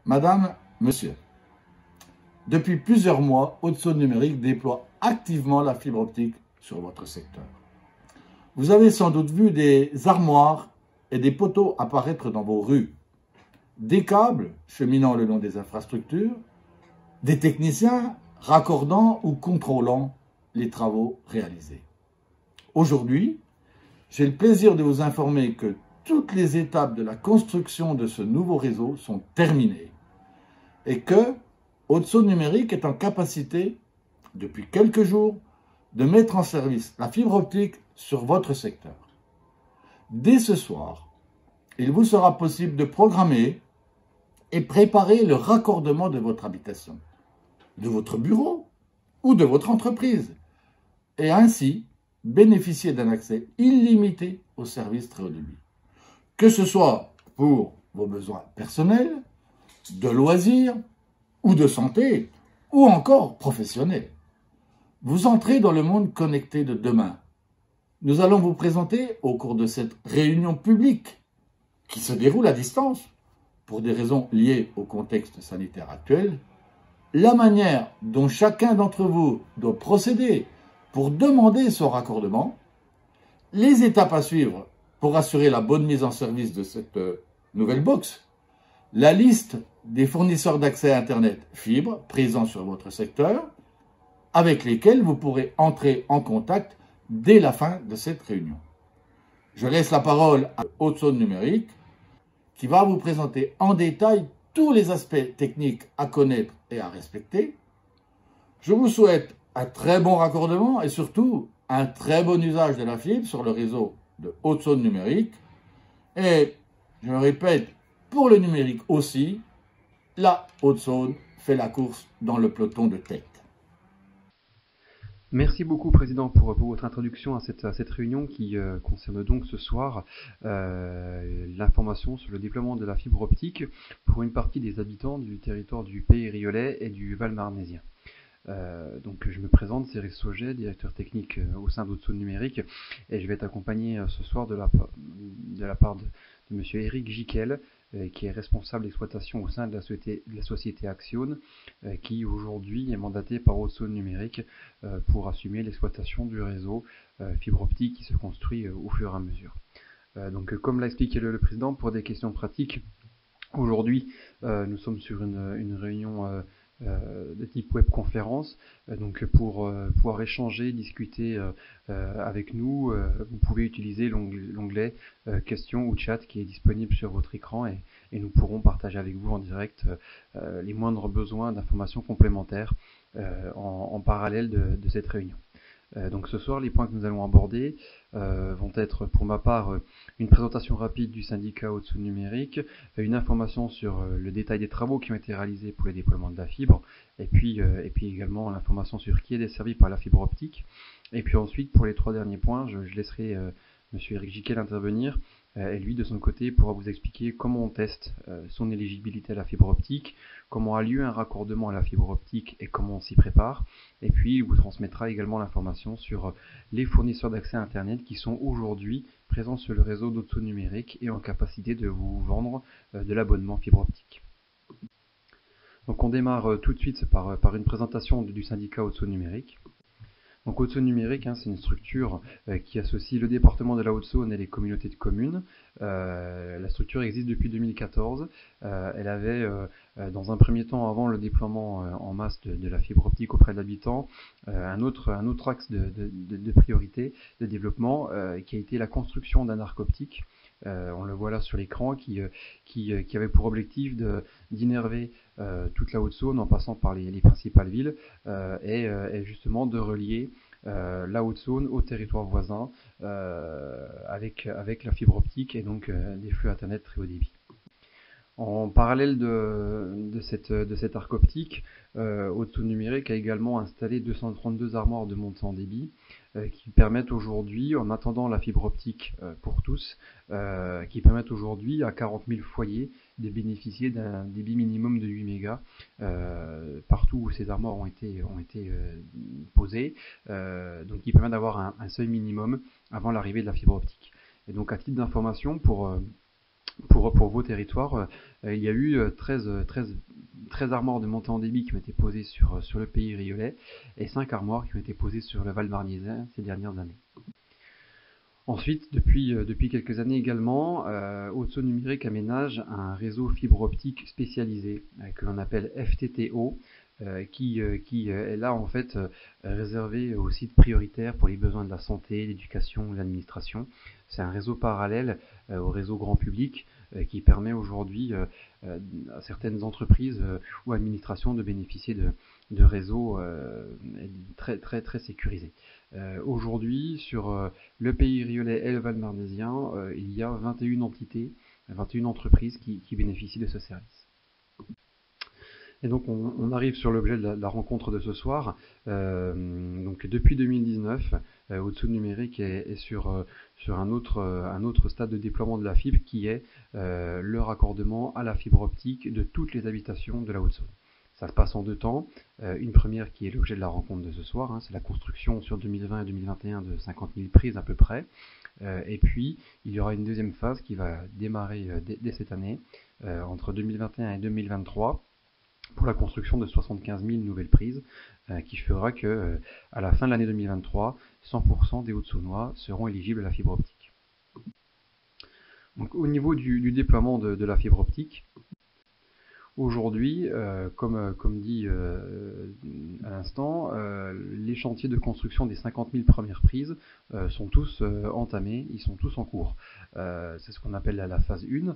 Madame, Monsieur, depuis plusieurs mois, Haute-Saône Numérique déploie activement la fibre optique sur votre secteur. Vous avez sans doute vu des armoires et des poteaux apparaître dans vos rues, des câbles cheminant le long des infrastructures, des techniciens raccordant ou contrôlant les travaux réalisés. Aujourd'hui, j'ai le plaisir de vous informer que toutes les étapes de la construction de ce nouveau réseau sont terminées et que Haute-Saône Numérique est en capacité, depuis quelques jours, de mettre en service la fibre optique sur votre secteur. Dès ce soir, il vous sera possible de programmer et préparer le raccordement de votre habitation, de votre bureau ou de votre entreprise, et ainsi bénéficier d'un accès illimité aux services très haut débit. Que ce soit pour vos besoins personnels, de loisirs ou de santé, ou encore professionnels. Vous entrez dans le monde connecté de demain. Nous allons vous présenter, au cours de cette réunion publique, qui se déroule à distance, pour des raisons liées au contexte sanitaire actuel, la manière dont chacun d'entre vous doit procéder pour demander son raccordement, les étapes à suivre pour assurer la bonne mise en service de cette nouvelle box, la liste des fournisseurs d'accès à Internet fibre présents sur votre secteur, avec lesquels vous pourrez entrer en contact dès la fin de cette réunion. Je laisse la parole à Haute-Saône Numérique, qui va vous présenter en détail tous les aspects techniques à connaître et à respecter. Je vous souhaite un très bon raccordement et surtout un très bon usage de la fibre sur le réseau de Haute-Saône Numérique. Et, je le répète, pour le numérique aussi, la Haute-Saône fait la course dans le peloton de tête. Merci beaucoup, Président, pour votre introduction à cette réunion qui concerne donc ce soir l'information sur le déploiement de la fibre optique pour une partie des habitants du territoire du Pays Riolet et du Val-Marnésien. Donc je me présente, Cyril Sauget, directeur technique au sein d'Haute-Saône Numérique, et je vais être accompagné ce soir de la part de monsieur Eric Giquel, qui est responsable d'exploitation au sein de la société Axione, qui aujourd'hui est mandaté par Haute-Saône Numérique pour assumer l'exploitation du réseau fibre optique qui se construit au fur et à mesure. Donc comme l'a expliqué le président, pour des questions pratiques, aujourd'hui nous sommes sur une réunion de type webconférence, donc pour pouvoir échanger, discuter avec nous, vous pouvez utiliser l'onglet questions ou chat qui est disponible sur votre écran et nous pourrons partager avec vous en direct les moindres besoins d'informations complémentaires en parallèle de cette réunion. Donc ce soir, les points que nous allons aborder vont être pour ma part une présentation rapide du syndicat Haute-Saône Numérique, une information sur le détail des travaux qui ont été réalisés pour le déploiement de la fibre, et puis également l'information sur qui est desservi par la fibre optique. Et puis ensuite, pour les 3 derniers points, je laisserai monsieur Eric Giquel intervenir, et lui de son côté pourra vous expliquer comment on teste son éligibilité à la fibre optique, comment a lieu un raccordement à la fibre optique et comment on s'y prépare, et puis il vous transmettra également l'information sur les fournisseurs d'accès à Internet qui sont aujourd'hui présents sur le réseau d'Haute-Saône Numérique et en capacité de vous vendre de l'abonnement fibre optique. Donc on démarre tout de suite par une présentation du syndicat Haute-Saône Numérique. Donc Haute-Saône Numérique, c'est une structure qui associe le département de la Haute-Saône et les communautés de communes. La structure existe depuis 2014. Elle avait, dans un premier temps, avant le déploiement en masse de la fibre optique auprès de l'habitant, un autre axe de priorité de développement qui a été la construction d'un arc optique. On le voit là sur l'écran, qui avait pour objectif d'innerver toute la Haute-Saône en passant par les principales villes et justement de relier la Haute-Saône au territoire voisin avec la fibre optique et donc des flux Internet très haut débit. En parallèle de cet arc optique, Haute-Saône Numérique a également installé 232 armoires de montée en débit qui permettent aujourd'hui, en attendant la fibre optique pour tous, qui permettent aujourd'hui à 40 000 foyers de bénéficier d'un débit minimum de 8 mégas partout où ces armoires ont été posées, donc qui permet d'avoir un seuil minimum avant l'arrivée de la fibre optique. Et donc à titre d'information, pour pour vos territoires, il y a eu 13 armoires de montée en débit qui ont été posées sur le pays riolet et 5 armoires qui ont été posées sur le Val marnésien ces dernières années. Ensuite, depuis quelques années également, Haute-Saône Numérique aménage un réseau fibre optique spécialisé que l'on appelle FTTO, qui est là en fait réservé aux sites prioritaires pour les besoins de la santé, l'éducation, l'administration. C'est un réseau parallèle au réseau grand public qui permet aujourd'hui à certaines entreprises ou administrations de bénéficier de réseaux très sécurisés. Aujourd'hui, sur le pays riolet et le Val marnésien, il y a 21 entités, 21 entreprises qui bénéficient de ce service. Et donc on arrive sur l'objet de la rencontre de ce soir. Donc depuis 2019, Haute-Saône Numérique est sur un autre stade de déploiement de la fibre qui est le raccordement à la fibre optique de toutes les habitations de la Haute-Saône. Ça se passe en 2 temps. Une première qui est l'objet de la rencontre de ce soir, c'est la construction sur 2020 et 2021 de 50 000 prises à peu près. Et puis il y aura une deuxième phase qui va démarrer dès cette année, entre 2021 et 2023. Pour la construction de 75 000 nouvelles prises, qui fera que à la fin de l'année 2023, 100% des Hauts-de-Saônois seront éligibles à la fibre optique. Donc, au niveau du déploiement de la fibre optique, aujourd'hui, comme dit à l'instant, les chantiers de construction des 50 000 premières prises sont tous entamés, ils sont tous en cours. C'est ce qu'on appelle la phase 1.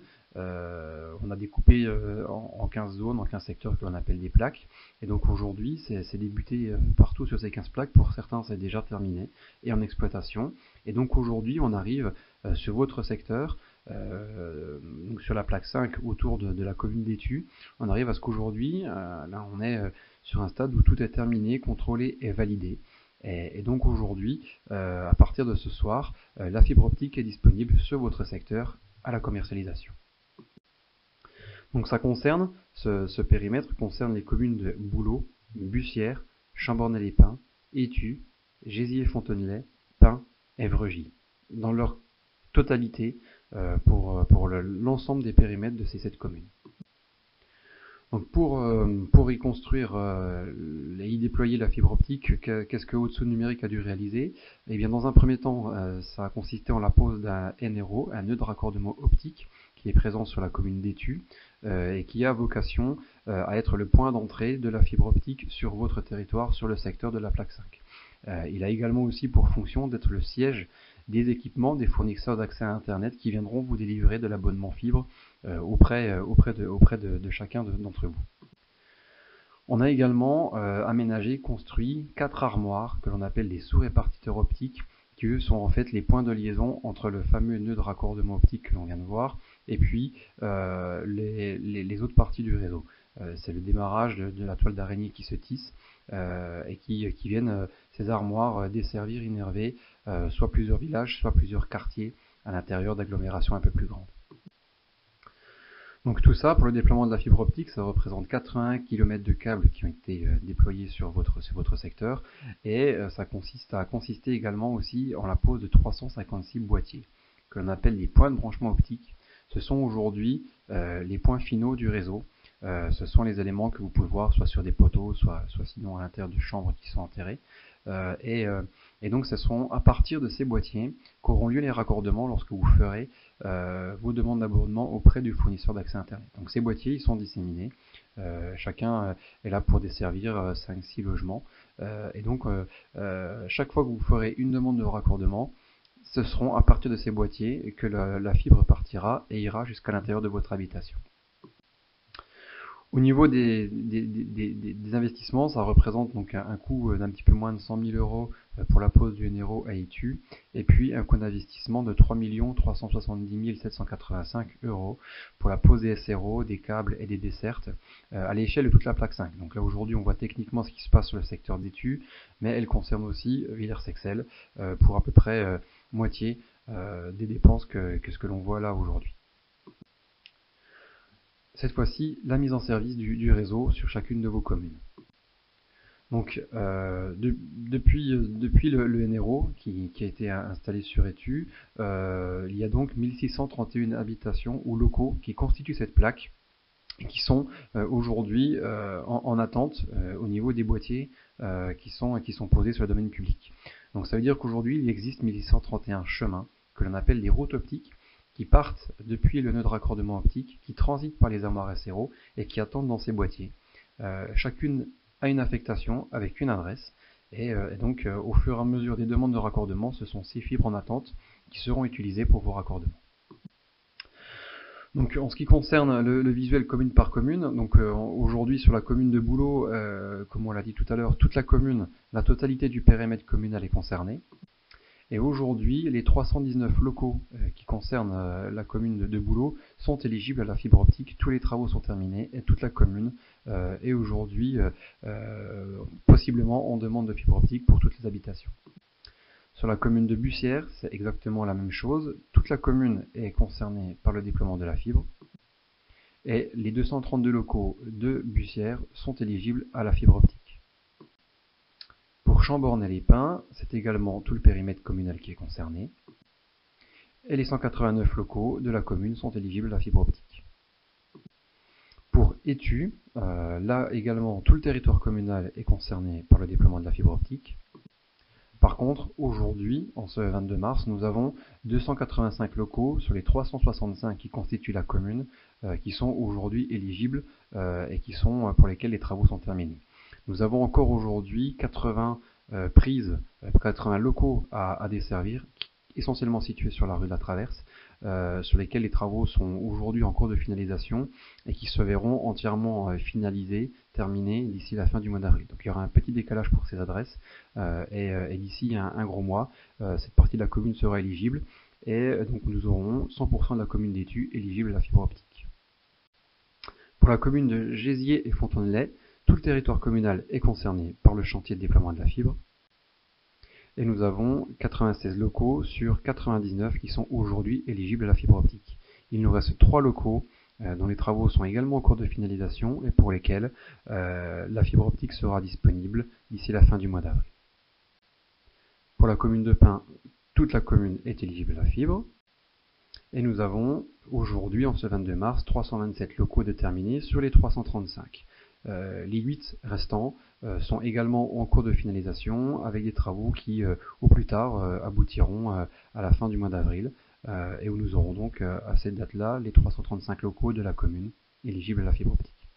On a découpé en 15 zones, en 15 secteurs que l'on appelle des plaques. Et donc aujourd'hui, c'est débuté partout sur ces 15 plaques. Pour certains, c'est déjà terminé et en exploitation. Et donc aujourd'hui, on arrive sur votre secteur, donc sur la plaque 5 autour de la commune d'Étu. On arrive à ce qu'aujourd'hui, là on est sur un stade où tout est terminé, contrôlé et validé. Et donc aujourd'hui, à partir de ce soir, la fibre optique est disponible sur votre secteur à la commercialisation. Donc ça concerne, ce périmètre concerne les communes de Bouleau, Bussière, Chambornet-les-Pins, Étu, Gézier-Fontenay, Pins et Vregy, dans leur totalité pour l'ensemble des périmètres de ces 7 communes. Donc pour y construire et y déployer la fibre optique, qu'est-ce que Haute-Saône Numérique a dû réaliser? Eh bien, dans un premier temps, ça a consisté en la pose d'un NRO, un nœud de raccordement optique, qui est présent sur la commune d'Étu et qui a vocation à être le point d'entrée de la fibre optique sur votre territoire, sur le secteur de la plaque 5. Il a également aussi pour fonction d'être le siège des équipements des fournisseurs d'accès à Internet qui viendront vous délivrer de l'abonnement fibre auprès de chacun d'entre vous. On a également aménagé, construit 4 armoires que l'on appelle des sous-répartiteurs optiques, qui eux sont en fait les points de liaison entre le fameux nœud de raccordement optique que l'on vient de voir et puis les autres parties du réseau. C'est le démarrage de la toile d'araignée qui se tisse et qui viennent ces armoires desservir, innerver soit plusieurs villages, soit plusieurs quartiers à l'intérieur d'agglomérations un peu plus grandes. Donc tout ça, pour le déploiement de la fibre optique, ça représente 81 km de câbles qui ont été déployés sur votre secteur, et ça a consisté également aussi en la pose de 356 boîtiers, que l'on appelle les points de branchement optique. Ce sont aujourd'hui les points finaux du réseau. Ce sont les éléments que vous pouvez voir soit sur des poteaux, soit sinon à l'intérieur de chambres qui sont enterrées. Et donc ce seront à partir de ces boîtiers qu'auront lieu les raccordements lorsque vous ferez vos demandes d'abonnement auprès du fournisseur d'accès Internet. Donc ces boîtiers, ils sont disséminés. Chacun est là pour desservir 5-6 logements. Et donc chaque fois que vous ferez une demande de raccordement, ce seront à partir de ces boîtiers que la fibre partira et ira jusqu'à l'intérieur de votre habitation. Au niveau des investissements, ça représente donc un coût d'un petit peu moins de 100 000 € pour la pose du NRO à Étu, et puis un coût d'investissement de 3 370 785 € pour la pose des SRO, des câbles et des dessertes à l'échelle de toute la plaque 5. Donc là aujourd'hui on voit techniquement ce qui se passe sur le secteur d'Étu, mais elle concerne aussi Villers-Sexel pour à peu près moitié des dépenses que ce que l'on voit là aujourd'hui. Cette fois-ci, la mise en service du réseau sur chacune de vos communes. Donc, depuis le NRO qui a été installé sur Étu, il y a donc 1631 habitations ou locaux qui constituent cette plaque et qui sont aujourd'hui en attente au niveau des boîtiers qui sont posés sur le domaine public. Donc ça veut dire qu'aujourd'hui, il existe 1631 chemins que l'on appelle les routes optiques qui partent depuis le nœud de raccordement optique, qui transitent par les armoires SRO et qui attendent dans ces boîtiers. Chacune a une affectation avec une adresse et donc au fur et à mesure des demandes de raccordement, ce sont ces fibres en attente qui seront utilisées pour vos raccordements. Donc en ce qui concerne le visuel commune par commune, donc aujourd'hui sur la commune de Bouleau, comme on l'a dit tout à l'heure, toute la commune, la totalité du périmètre communal est concernée. Et aujourd'hui, les 319 locaux qui concernent la commune de Bouleau sont éligibles à la fibre optique. Tous les travaux sont terminés et toute la commune est aujourd'hui possiblement en demande de fibre optique pour toutes les habitations. Sur la commune de Bussière, c'est exactement la même chose. Toute la commune est concernée par le déploiement de la fibre. Et les 232 locaux de Bussière sont éligibles à la fibre optique. Pour Chamborne-les-Pins, c'est également tout le périmètre communal qui est concerné. Et les 189 locaux de la commune sont éligibles à la fibre optique. Pour Étu, là également tout le territoire communal est concerné par le déploiement de la fibre optique. Par contre, aujourd'hui, en ce 22 mars, nous avons 285 locaux sur les 365 qui constituent la commune qui sont aujourd'hui éligibles et qui sont pour lesquels les travaux sont terminés. Nous avons encore aujourd'hui 80 locaux à desservir, essentiellement situés sur la rue de la Traverse, sur lesquels les travaux sont aujourd'hui en cours de finalisation et qui se verront entièrement finalisés, terminés d'ici la fin du mois d'avril. Donc il y aura un petit décalage pour ces adresses et d'ici un gros mois, cette partie de la commune sera éligible et donc nous aurons 100% de la commune d'Étu éligible à la fibre optique. Pour la commune de Gézier et Fontainebleau, tout le territoire communal est concerné par le chantier de déploiement de la fibre. Et nous avons 96 locaux sur 99 qui sont aujourd'hui éligibles à la fibre optique. Il nous reste 3 locaux dont les travaux sont également en cours de finalisation et pour lesquels la fibre optique sera disponible d'ici la fin du mois d'avril. Pour la commune de Pins, toute la commune est éligible à la fibre. Et nous avons aujourd'hui, en ce 22 mars, 327 locaux déterminés sur les 335. Les 8 restants sont également en cours de finalisation avec des travaux qui, au plus tard, aboutiront à la fin du mois d'avril et où nous aurons donc à cette date-là les 335 locaux de la commune éligibles à la fibre optique.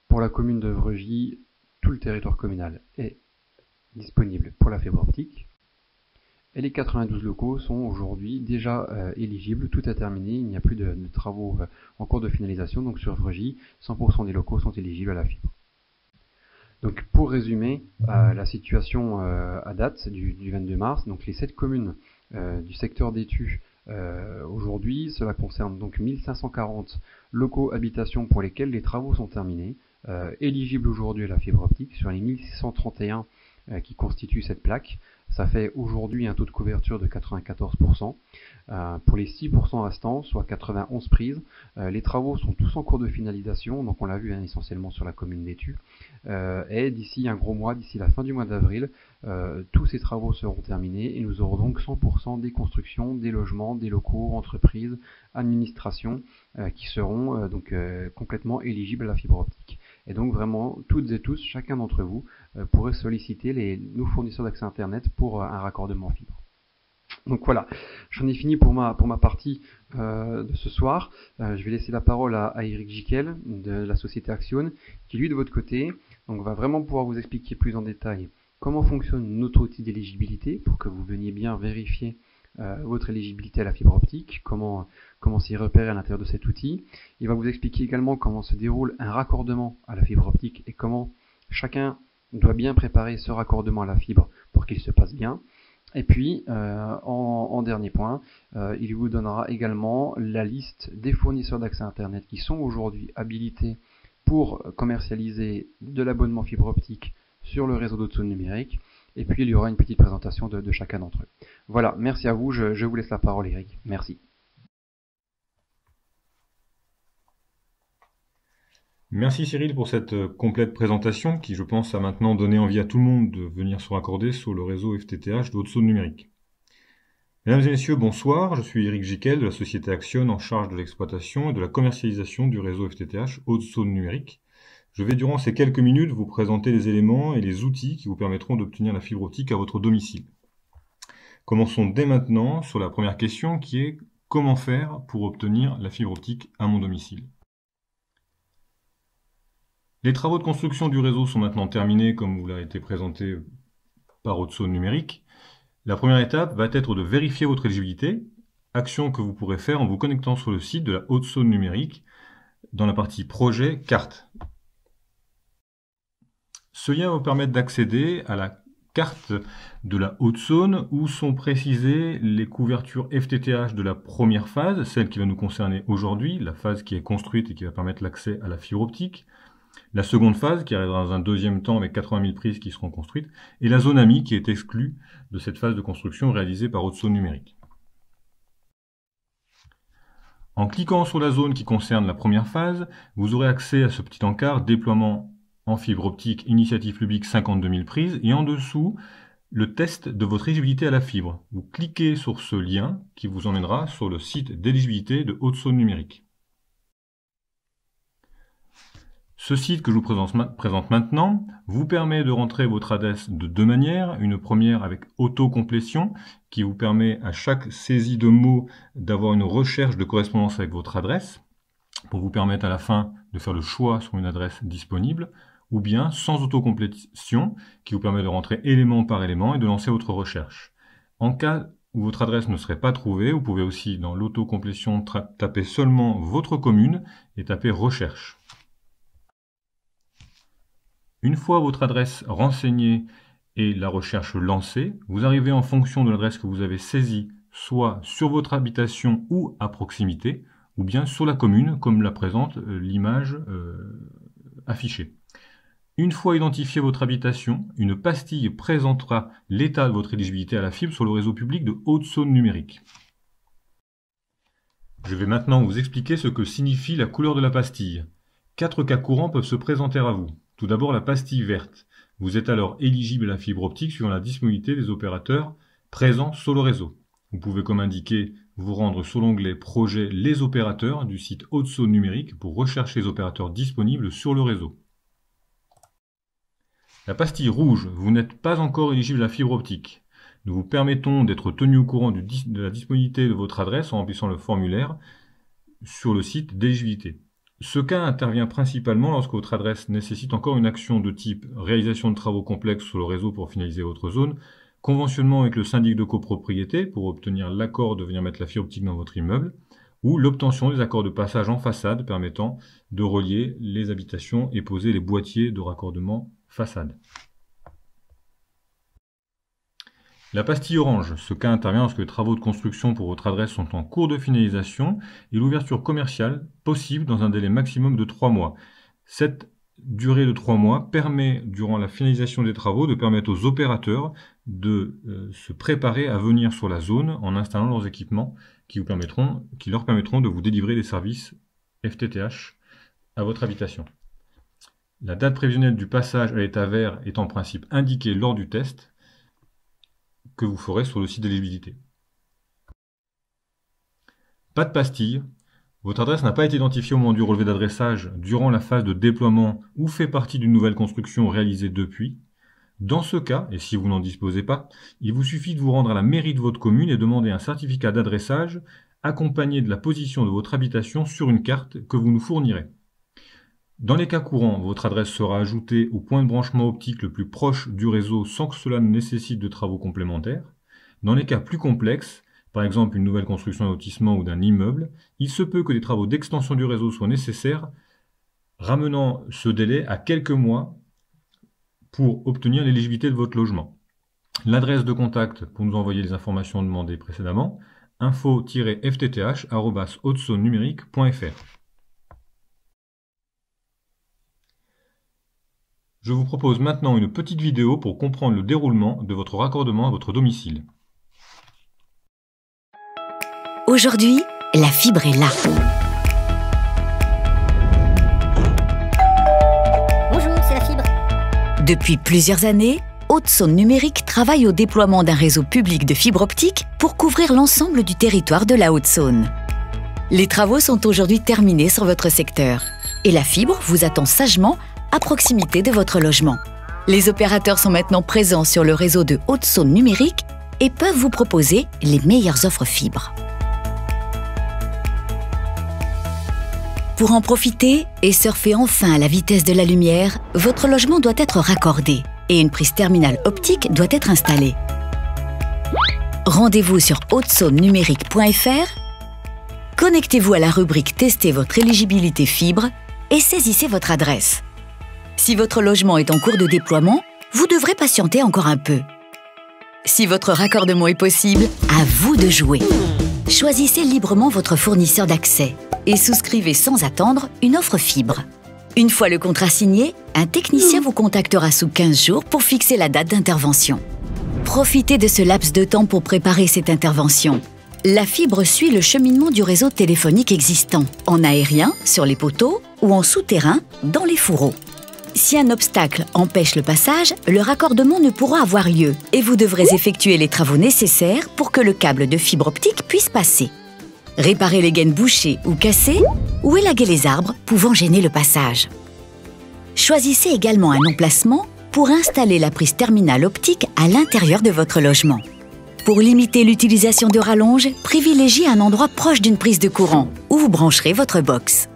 Pour la commune de Vregy, tout le territoire communal est disponible pour la fibre optique. Et les 92 locaux sont aujourd'hui déjà éligibles, tout est terminé, il n'y a plus de travaux en cours de finalisation, donc sur Vregy, 100% des locaux sont éligibles à la fibre. Donc pour résumer la situation à date du 22 mars, donc les 7 communes du secteur d'Étu aujourd'hui, cela concerne donc 1540 locaux habitations pour lesquels les travaux sont terminés, éligibles aujourd'hui à la fibre optique sur les 1631 qui constituent cette plaque. Ça fait aujourd'hui un taux de couverture de 94%. Pour les 6% restants, soit 91 prises, les travaux sont tous en cours de finalisation, donc on l'a vu essentiellement sur la commune d'Étu. Et d'ici un gros mois, d'ici la fin du mois d'avril, tous ces travaux seront terminés et nous aurons donc 100% des constructions, des logements, des locaux, entreprises, administrations qui seront donc complètement éligibles à la fibre optique. Et donc vraiment, toutes et tous, chacun d'entre vous pourrait solliciter nos fournisseurs d'accès Internet pour un raccordement fibre. Donc voilà, j'en ai fini pour ma partie de ce soir. Je vais laisser la parole à Eric Jiquel de la société Axione, qui lui de votre côté donc, va vraiment pouvoir vous expliquer plus en détail comment fonctionne notre outil d'éligibilité pour que vous veniez bien vérifier votre éligibilité à la fibre optique, comment s'y repérer à l'intérieur de cet outil. Il va vous expliquer également comment se déroule un raccordement à la fibre optique et comment chacun doit bien préparer ce raccordement à la fibre pour qu'il se passe bien. Et puis, en dernier point, il vous donnera également la liste des fournisseurs d'accès Internet qui sont aujourd'hui habilités pour commercialiser de l'abonnement fibre optique sur le réseau d'Haute-Saône numérique. Et puis, il y aura une petite présentation de chacun d'entre eux. Voilà, merci à vous. Je vous laisse la parole, Eric. Merci. Merci Cyril pour cette complète présentation qui, je pense, a maintenant donné envie à tout le monde de venir se raccorder sur le réseau FTTH de Haute-Saône Numérique. Mesdames et messieurs, bonsoir, je suis Eric Jiquel de la société Axione en charge de l'exploitation et de la commercialisation du réseau FTTH Haute-Saône Numérique. Je vais durant ces quelques minutes vous présenter les éléments et les outils qui vous permettront d'obtenir la fibre optique à votre domicile. Commençons dès maintenant sur la première question qui est comment faire pour obtenir la fibre optique à mon domicile. Les travaux de construction du réseau sont maintenant terminés comme vous l'a été présenté par Haute-Saône Numérique. La première étape va être de vérifier votre éligibilité, action que vous pourrez faire en vous connectant sur le site de la Haute-Saône Numérique dans la partie projet carte. Ce lien va vous permettre d'accéder à la carte de la Haute-Saône où sont précisées les couvertures FTTH de la première phase, celle qui va nous concerner aujourd'hui, la phase qui est construite et qui va permettre l'accès à la fibre optique. La seconde phase, qui arrivera dans un deuxième temps avec 80 000 prises qui seront construites, et la zone AMI qui est exclue de cette phase de construction réalisée par Haute-Saône Numérique. En cliquant sur la zone qui concerne la première phase, vous aurez accès à ce petit encart déploiement en fibre optique initiative publique 52 000 prises et en dessous le test de votre éligibilité à la fibre. Vous cliquez sur ce lien qui vous emmènera sur le site d'éligibilité de Haute-Saône Numérique. Ce site que je vous présente maintenant vous permet de rentrer votre adresse de deux manières. Une première avec autocomplétion qui vous permet à chaque saisie de mots d'avoir une recherche de correspondance avec votre adresse pour vous permettre à la fin de faire le choix sur une adresse disponible, ou bien sans autocomplétion qui vous permet de rentrer élément par élément et de lancer votre recherche. En cas où votre adresse ne serait pas trouvée, vous pouvez aussi dans l'autocomplétion taper seulement votre commune et taper recherche. Une fois votre adresse renseignée et la recherche lancée, vous arrivez en fonction de l'adresse que vous avez saisie, soit sur votre habitation ou à proximité, ou bien sur la commune, comme la présente l'image affichée. Une fois identifié votre habitation, une pastille présentera l'état de votre éligibilité à la fibre sur le réseau public de Haute-Saône Numérique. Je vais maintenant vous expliquer ce que signifie la couleur de la pastille. 4 cas courants peuvent se présenter à vous. Tout d'abord, la pastille verte. Vous êtes alors éligible à la fibre optique suivant la disponibilité des opérateurs présents sur le réseau. Vous pouvez, comme indiqué, vous rendre sur l'onglet Projet Les opérateurs du site Haute-Saône Numérique pour rechercher les opérateurs disponibles sur le réseau. La pastille rouge, vous n'êtes pas encore éligible à la fibre optique. Nous vous permettons d'être tenu au courant de la disponibilité de votre adresse en remplissant le formulaire sur le site d'éligibilité. Ce cas intervient principalement lorsque votre adresse nécessite encore une action de type réalisation de travaux complexes sur le réseau pour finaliser votre zone, conventionnement avec le syndic de copropriété pour obtenir l'accord de venir mettre la fibre optique dans votre immeuble, ou l'obtention des accords de passage en façade permettant de relier les habitations et poser les boîtiers de raccordement façade. La pastille orange, ce cas intervient lorsque les travaux de construction pour votre adresse sont en cours de finalisation et l'ouverture commerciale possible dans un délai maximum de 3 mois. Cette durée de 3 mois permet, durant la finalisation des travaux, de permettre aux opérateurs de se préparer à venir sur la zone en installant leurs équipements qui leur permettront de vous délivrer des services FTTH à votre habitation. La date prévisionnelle du passage à l'état vert est en principe indiquée lors du test que vous ferez sur le site d'éligibilité. Pas de pastille. Votre adresse n'a pas été identifiée au moment du relevé d'adressage durant la phase de déploiement ou fait partie d'une nouvelle construction réalisée depuis. Dans ce cas, et si vous n'en disposez pas, il vous suffit de vous rendre à la mairie de votre commune et demander un certificat d'adressage accompagné de la position de votre habitation sur une carte que vous nous fournirez. Dans les cas courants, votre adresse sera ajoutée au point de branchement optique le plus proche du réseau sans que cela ne nécessite de travaux complémentaires. Dans les cas plus complexes, par exemple une nouvelle construction d'un lotissement ou d'un immeuble, il se peut que des travaux d'extension du réseau soient nécessaires, ramenant ce délai à quelques mois pour obtenir l'éligibilité de votre logement. L'adresse de contact pour nous envoyer les informations demandées précédemment, info-fttH@hautesauneNumérique.fr. Je vous propose maintenant une petite vidéo pour comprendre le déroulement de votre raccordement à votre domicile. Aujourd'hui, la fibre est là. Depuis plusieurs années, Haute-Saône Numérique travaille au déploiement d'un réseau public de fibre optique pour couvrir l'ensemble du territoire de la Haute-Saône. Les travaux sont aujourd'hui terminés sur votre secteur et la fibre vous attend sagement à proximité de votre logement. Les opérateurs sont maintenant présents sur le réseau de Haute-Saône Numérique et peuvent vous proposer les meilleures offres fibres. Pour en profiter et surfer enfin à la vitesse de la lumière, votre logement doit être raccordé et une prise terminale optique doit être installée. Rendez-vous sur hautesauneNumérique.fr, connectez-vous à la rubrique « Tester votre éligibilité fibre » et saisissez votre adresse. Si votre logement est en cours de déploiement, vous devrez patienter encore un peu. Si votre raccordement est possible, à vous de jouer. Choisissez librement votre fournisseur d'accès et souscrivez sans attendre une offre fibre. Une fois le contrat signé, un technicien vous contactera sous 15 jours pour fixer la date d'intervention. Profitez de ce laps de temps pour préparer cette intervention. La fibre suit le cheminement du réseau téléphonique existant, en aérien, sur les poteaux ou en souterrain, dans les fourreaux. Si un obstacle empêche le passage, le raccordement ne pourra avoir lieu et vous devrez effectuer les travaux nécessaires pour que le câble de fibre optique puisse passer. Réparer les gaines bouchées ou cassées ou élaguer les arbres pouvant gêner le passage. Choisissez également un emplacement pour installer la prise terminale optique à l'intérieur de votre logement. Pour limiter l'utilisation de rallonges, privilégiez un endroit proche d'une prise de courant où vous brancherez votre box.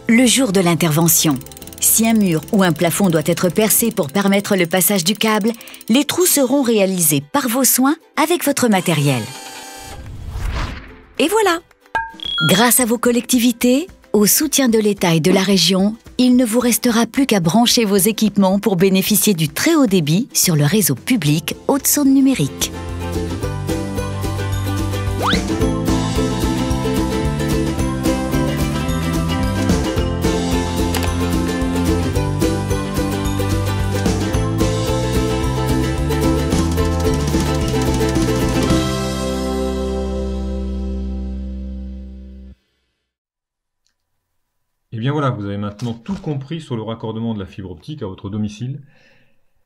Le jour de l'intervention, si un mur ou un plafond doit être percé pour permettre le passage du câble, les trous seront réalisés par vos soins avec votre matériel. Et voilà! Grâce à vos collectivités, au soutien de l'État et de la région, il ne vous restera plus qu'à brancher vos équipements pour bénéficier du très haut débit sur le réseau public Haute-Saône Numérique. Et bien voilà, vous avez maintenant tout compris sur le raccordement de la fibre optique à votre domicile.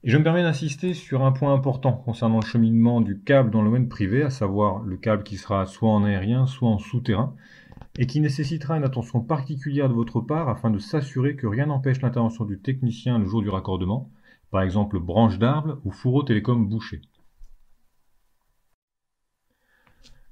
Et je me permets d'insister sur un point important concernant le cheminement du câble dans le domaine privé, à savoir le câble qui sera soit en aérien, soit en souterrain, et qui nécessitera une attention particulière de votre part afin de s'assurer que rien n'empêche l'intervention du technicien le jour du raccordement, par exemple branche d'arbre ou fourreau télécom bouché.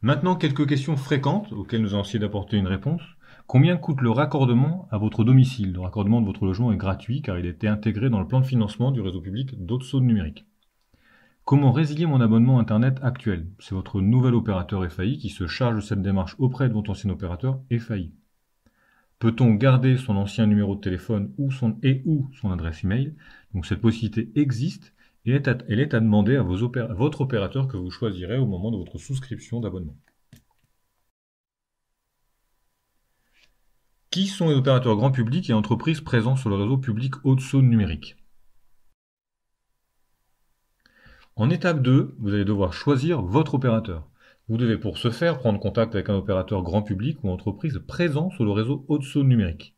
Maintenant, quelques questions fréquentes auxquelles nous allons essayer d'apporter une réponse. Combien coûte le raccordement à votre domicile? Le raccordement de votre logement est gratuit car il a été intégré dans le plan de financement du réseau public d'Haute-Saône Numérique. Comment résilier mon abonnement Internet actuel? C'est votre nouvel opérateur FAI qui se charge de cette démarche auprès de votre ancien opérateur FAI. Peut-on garder son ancien numéro de téléphone ou son adresse email? Donc cette possibilité existe et elle est à demander à votre opérateur que vous choisirez au moment de votre souscription d'abonnement. Qui sont les opérateurs grand public et entreprises présents sur le réseau public Haute-Saône Numérique? En étape 2, vous allez devoir choisir votre opérateur. Vous devez pour ce faire prendre contact avec un opérateur grand public ou entreprise présent sur le réseau Haute-Saône Numérique.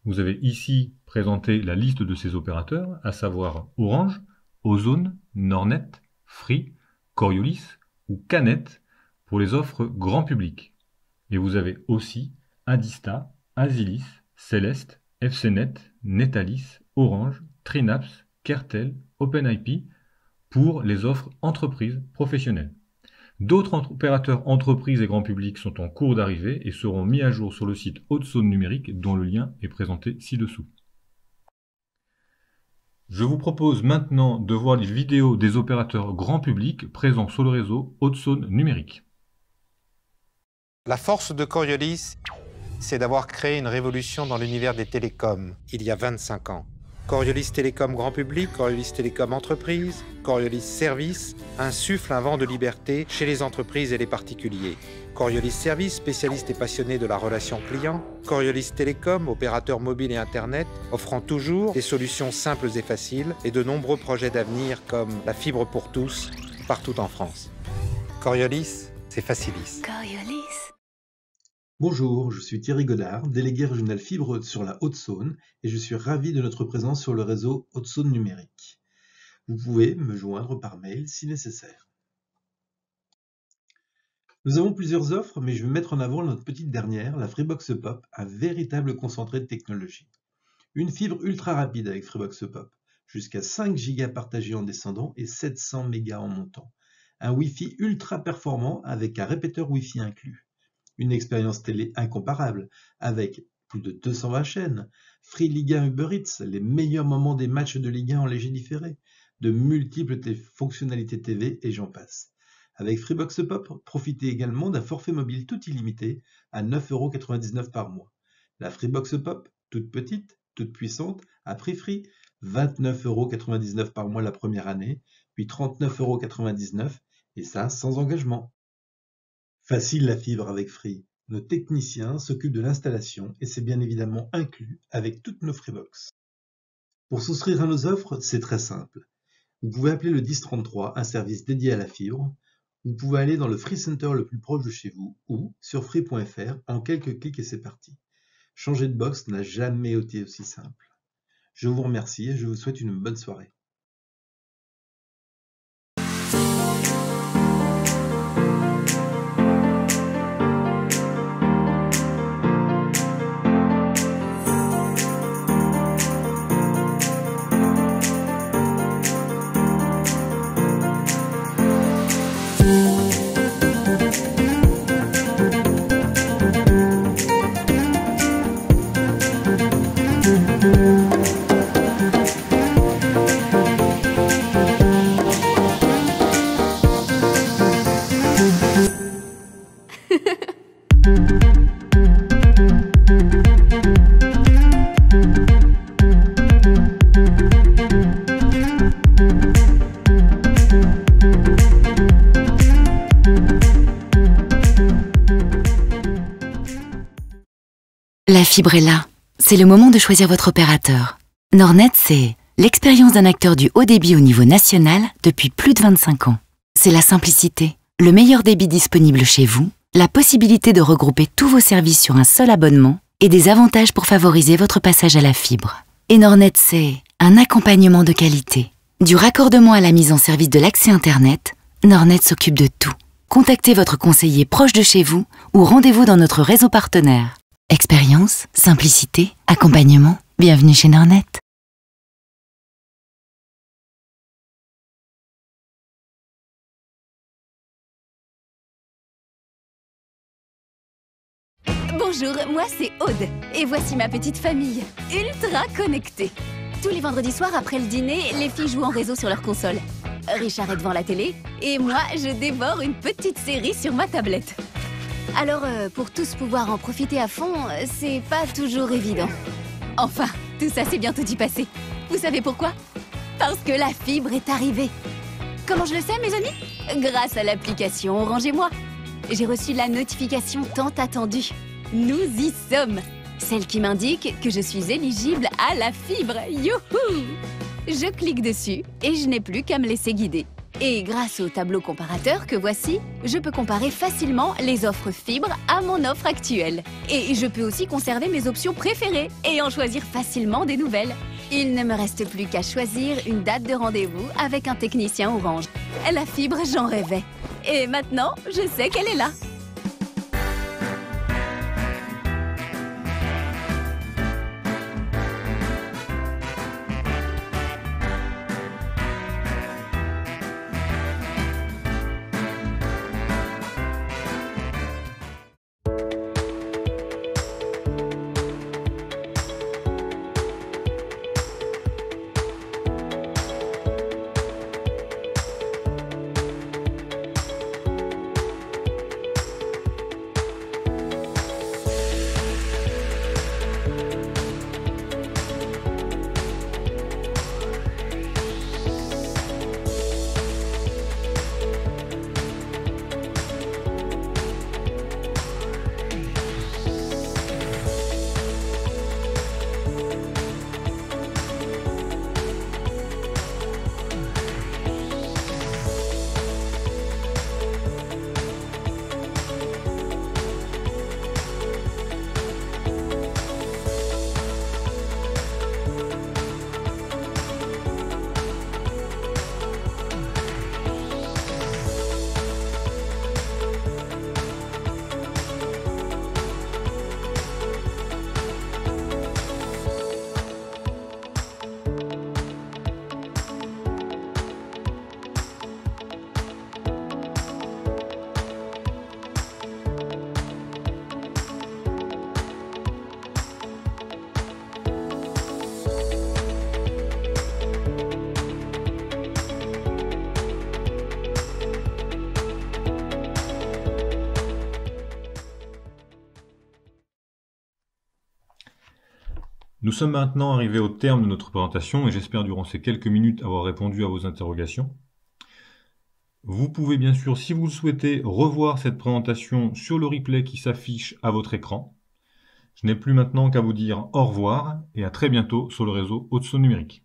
Vous avez ici présenté la liste de ces opérateurs, à savoir Orange, Ozone, Nornet, Free, Coriolis ou Canet pour les offres grand public. Et vous avez aussi Adista, Asilis, Celeste, FCNet, Netalis, Orange, Trinaps, Kertel, OpenIP pour les offres entreprises professionnelles. D'autres opérateurs entreprises et grand public sont en cours d'arrivée et seront mis à jour sur le site Haute-Saône Numérique dont le lien est présenté ci-dessous. Je vous propose maintenant de voir les vidéos des opérateurs grand public présents sur le réseau Haute-Saône Numérique. La force de Coriolis, c'est d'avoir créé une révolution dans l'univers des télécoms, il y a 25 ans. Coriolis Télécom Grand Public, Coriolis Télécom Entreprise, Coriolis Service insuffle un vent de liberté chez les entreprises et les particuliers. Coriolis Service, spécialiste et passionné de la relation client. Coriolis Télécom, opérateur mobile et Internet, offrant toujours des solutions simples et faciles et de nombreux projets d'avenir comme la fibre pour tous, partout en France. Coriolis, c'est Facilis. Coriolis. Bonjour, je suis Thierry Godard, délégué régional fibre sur la Haute-Saône et je suis ravi de notre présence sur le réseau Haute-Saône Numérique. Vous pouvez me joindre par mail si nécessaire. Nous avons plusieurs offres, mais je vais mettre en avant notre petite dernière, la Freebox Pop, un véritable concentré de technologie. Une fibre ultra rapide avec Freebox Pop, jusqu'à 5 Go partagés en descendant et 700 mégas en montant. Un Wi-Fi ultra performant avec un répéteur Wi-Fi inclus. Une expérience télé incomparable, avec plus de 220 chaînes, Free Ligue 1 Uber Eats, les meilleurs moments des matchs de Ligue 1 en léger différé, de multiples fonctionnalités TV et j'en passe. Avec Freebox Pop, profitez également d'un forfait mobile tout illimité à 9,99 € par mois. La Freebox Pop, toute petite, toute puissante, à prix free, 29,99 € par mois la première année, puis 39,99 € et ça sans engagement. Facile la fibre avec Free. Nos techniciens s'occupent de l'installation et c'est bien évidemment inclus avec toutes nos Freebox. Pour souscrire à nos offres, c'est très simple. Vous pouvez appeler le 1033, un service dédié à la fibre. Vous pouvez aller dans le Free Center le plus proche de chez vous ou sur free.fr en quelques clics et c'est parti. Changer de box n'a jamais été aussi simple. Je vous remercie et je vous souhaite une bonne soirée. La fibre est là. C'est le moment de choisir votre opérateur. Nordnet, c'est l'expérience d'un acteur du haut débit au niveau national depuis plus de 25 ans. C'est la simplicité, le meilleur débit disponible chez vous, la possibilité de regrouper tous vos services sur un seul abonnement et des avantages pour favoriser votre passage à la fibre. Et Nordnet, c'est un accompagnement de qualité. Du raccordement à la mise en service de l'accès Internet, Nordnet s'occupe de tout. Contactez votre conseiller proche de chez vous ou rendez-vous dans notre réseau partenaire. Expérience, simplicité, accompagnement, bienvenue chez Nordnet. Bonjour, moi c'est Aude, et voici ma petite famille, ultra connectée. Tous les vendredis soirs après le dîner, les filles jouent en réseau sur leur console. Richard est devant la télé, et moi je dévore une petite série sur ma tablette. Alors, pour tous pouvoir en profiter à fond, c'est pas toujours évident. Enfin, tout ça c'est bientôt d'y passer. Vous savez pourquoi? Parce que la fibre est arrivée. Comment je le sais, mes amis? Grâce à l'application Orange et moi. J'ai reçu la notification tant attendue. Nous y sommes. Celle qui m'indique que je suis éligible à la fibre. Youhou! Je clique dessus et je n'ai plus qu'à me laisser guider. Et grâce au tableau comparateur que voici, je peux comparer facilement les offres fibre à mon offre actuelle. Et je peux aussi conserver mes options préférées et en choisir facilement des nouvelles. Il ne me reste plus qu'à choisir une date de rendez-vous avec un technicien Orange. La fibre, j'en rêvais. Et maintenant, je sais qu'elle est là. Nous sommes maintenant arrivés au terme de notre présentation et j'espère durant ces quelques minutes avoir répondu à vos interrogations. Vous pouvez bien sûr, si vous le souhaitez, revoir cette présentation sur le replay qui s'affiche à votre écran. Je n'ai plus maintenant qu'à vous dire au revoir et à très bientôt sur le réseau Haute-Saône Numérique.